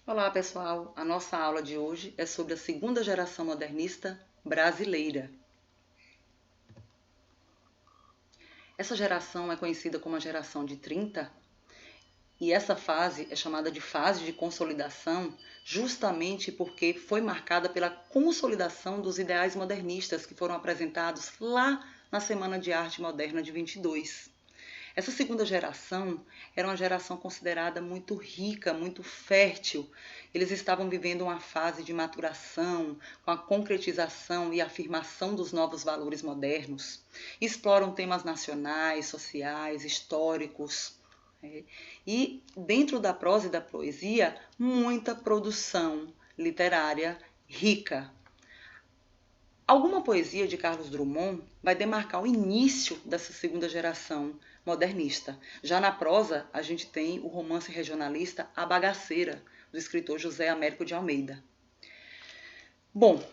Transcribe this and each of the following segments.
Olá, pessoal! A nossa aula de hoje é sobre a segunda geração modernista brasileira. Essa geração é conhecida como a geração de 30 e essa fase é chamada de fase de consolidação justamente porque foi marcada pela consolidação dos ideais modernistas que foram apresentados lá na Semana de Arte Moderna de 22. Essa segunda geração era uma geração considerada muito rica, muito fértil. Eles estavam vivendo uma fase de maturação, com a concretização e afirmação dos novos valores modernos. Exploram temas nacionais, sociais, históricos. E dentro da prosa e da poesia, muita produção literária rica. Alguma poesia de Carlos Drummond vai demarcar o início dessa segunda geração modernista. Já na prosa, a gente tem o romance regionalista A Bagaceira, do escritor José Américo de Almeida. Bom,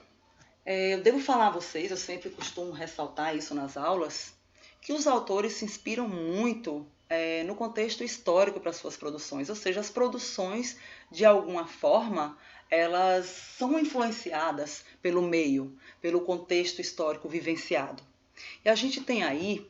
eu devo falar a vocês, eu sempre costumo ressaltar isso nas aulas, que os autores se inspiram muito no contexto histórico para suas produções, ou seja, as produções, de alguma forma, elas são influenciadas pelo meio, pelo contexto histórico vivenciado. E a gente tem aí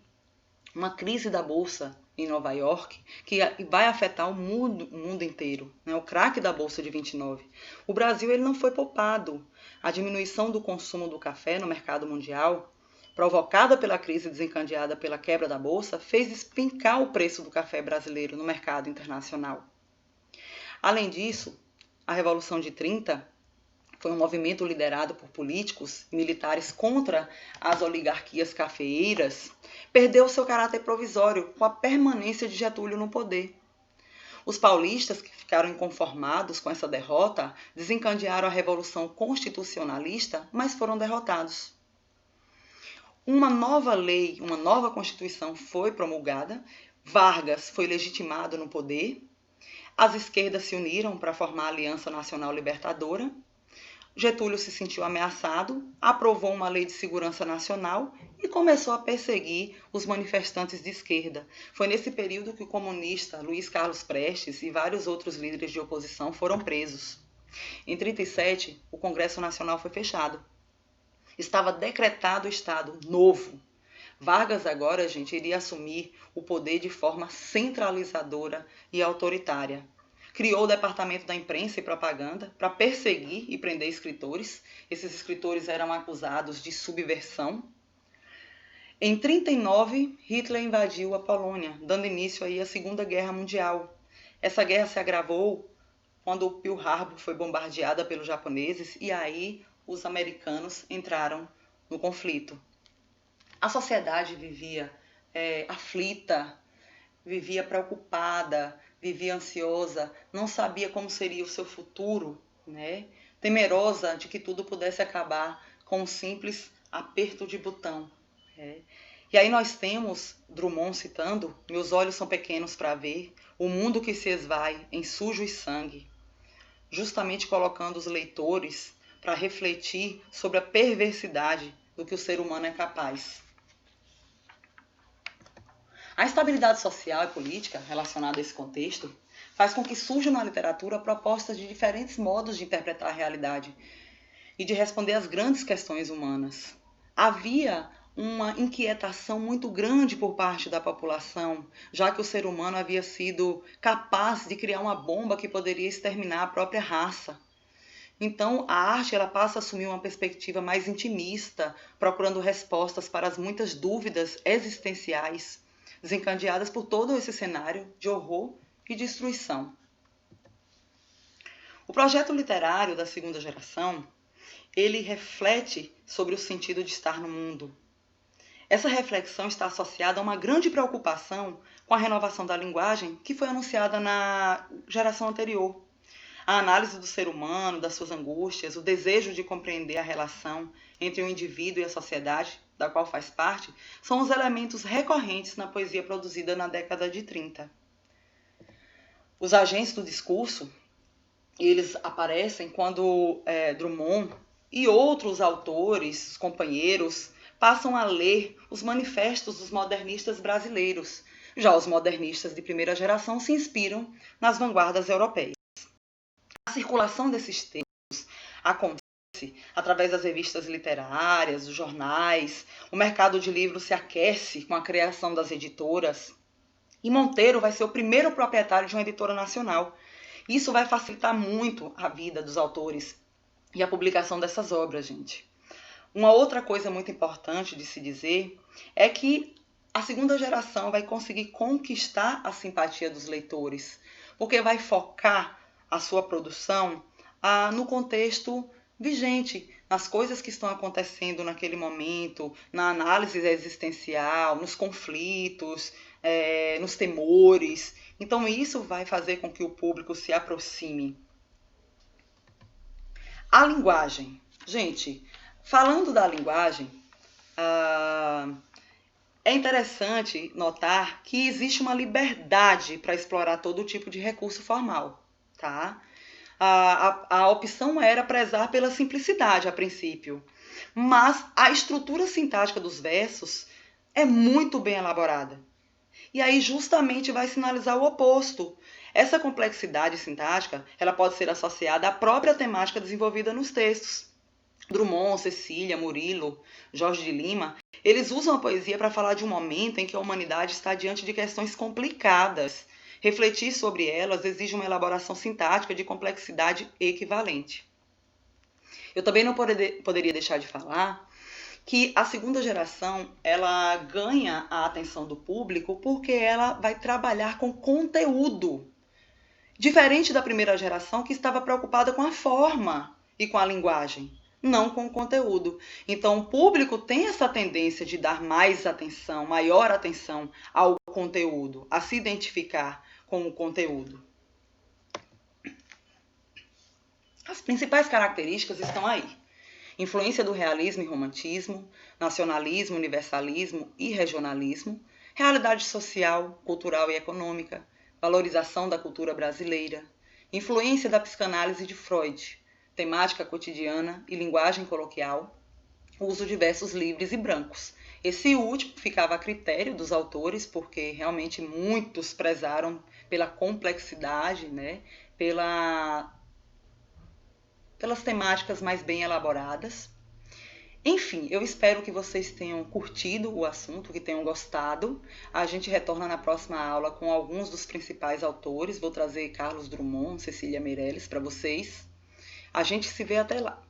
uma crise da Bolsa em Nova York que vai afetar o mundo inteiro, né? O craque da Bolsa de 29. O Brasil ele não foi poupado. A diminuição do consumo do café no mercado mundial, provocada pela crise desencadeada pela quebra da Bolsa, fez despencar o preço do café brasileiro no mercado internacional. Além disso, a Revolução de 30 foi um movimento liderado por políticos e militares contra as oligarquias cafeeiras, perdeu seu caráter provisório com a permanência de Getúlio no poder. Os paulistas, que ficaram inconformados com essa derrota, desencadearam a Revolução Constitucionalista, mas foram derrotados. Uma nova lei, uma nova Constituição foi promulgada, Vargas foi legitimado no poder, as esquerdas se uniram para formar a Aliança Nacional Libertadora. Getúlio se sentiu ameaçado, aprovou uma lei de segurança nacional e começou a perseguir os manifestantes de esquerda. Foi nesse período que o comunista Luiz Carlos Prestes e vários outros líderes de oposição foram presos. Em 1937, o Congresso Nacional foi fechado. Estava decretado o Estado Novo. Vargas agora, gente, iria assumir o poder de forma centralizadora e autoritária. Criou o Departamento da Imprensa e Propaganda para perseguir e prender escritores. Esses escritores eram acusados de subversão. Em 1939, Hitler invadiu a Polônia, dando início aí à Segunda Guerra Mundial. Essa guerra se agravou quando o Pearl Harbor foi bombardeada pelos japoneses e aí os americanos entraram no conflito. A sociedade vivia aflita, vivia preocupada, vivia ansiosa, não sabia como seria o seu futuro, né? Temerosa de que tudo pudesse acabar com um simples aperto de botão. E aí nós temos Drummond citando: meus olhos são pequenos para ver o mundo que se esvai em sujo e sangue, justamente colocando os leitores para refletir sobre a perversidade do que o ser humano é capaz. A estabilidade social e política relacionada a esse contexto faz com que surjam na literatura propostas de diferentes modos de interpretar a realidade e de responder às grandes questões humanas. Havia uma inquietação muito grande por parte da população, já que o ser humano havia sido capaz de criar uma bomba que poderia exterminar a própria raça. Então, a arte ela passa a assumir uma perspectiva mais intimista, procurando respostas para as muitas dúvidas existenciais desencadeadas por todo esse cenário de horror e destruição. O projeto literário da segunda geração, ele reflete sobre o sentido de estar no mundo. Essa reflexão está associada a uma grande preocupação com a renovação da linguagem que foi anunciada na geração anterior. A análise do ser humano, das suas angústias, o desejo de compreender a relação entre o indivíduo e a sociedade, da qual faz parte, são os elementos recorrentes na poesia produzida na década de 30. Os agentes do discurso, eles aparecem quando Drummond e outros autores, companheiros, passam a ler os manifestos dos modernistas brasileiros. Já os modernistas de primeira geração se inspiram nas vanguardas europeias. circulação desses textos acontece através das revistas literárias, dos jornais, o mercado de livros se aquece com a criação das editoras, e Monteiro vai ser o primeiro proprietário de uma editora nacional. Isso vai facilitar muito a vida dos autores e a publicação dessas obras, gente. Uma outra coisa muito importante de se dizer é que a segunda geração vai conseguir conquistar a simpatia dos leitores, porque vai focar a sua produção no contexto vigente, nas coisas que estão acontecendo naquele momento, na análise existencial, nos conflitos, nos temores. Então isso vai fazer com que o público se aproxime. A linguagem. Gente, falando da linguagem, é interessante notar que existe uma liberdade para explorar todo tipo de recurso formal, tá? A opção era prezar pela simplicidade a princípio, mas a estrutura sintática dos versos é muito bem elaborada. E aí justamente vai sinalizar o oposto. Essa complexidade sintática, ela pode ser associada à própria temática desenvolvida nos textos. Drummond, Cecília, Murilo, Jorge de Lima, eles usam a poesia para falar de um momento em que a humanidade está diante de questões complicadas. Refletir sobre elas exige uma elaboração sintática de complexidade equivalente. Eu também não poderia deixar de falar que a segunda geração ela ganha a atenção do público porque ela vai trabalhar com conteúdo, diferente da primeira geração que estava preocupada com a forma e com a linguagem, não com o conteúdo. Então o público tem essa tendência de dar mais atenção, maior atenção ao conteúdo, a se identificar com o conteúdo. As principais características estão aí. Influência do realismo e romantismo, nacionalismo, universalismo e regionalismo, realidade social, cultural e econômica, valorização da cultura brasileira, influência da psicanálise de Freud, temática cotidiana e linguagem coloquial, uso de versos livres e brancos. Esse último ficava a critério dos autores, porque realmente muitos prezaram pela complexidade, né, pelas temáticas mais bem elaboradas. Enfim, eu espero que vocês tenham curtido o assunto, que tenham gostado. A gente retorna na próxima aula com alguns dos principais autores. Vou trazer Carlos Drummond, Cecília Meirelles para vocês. A gente se vê até lá.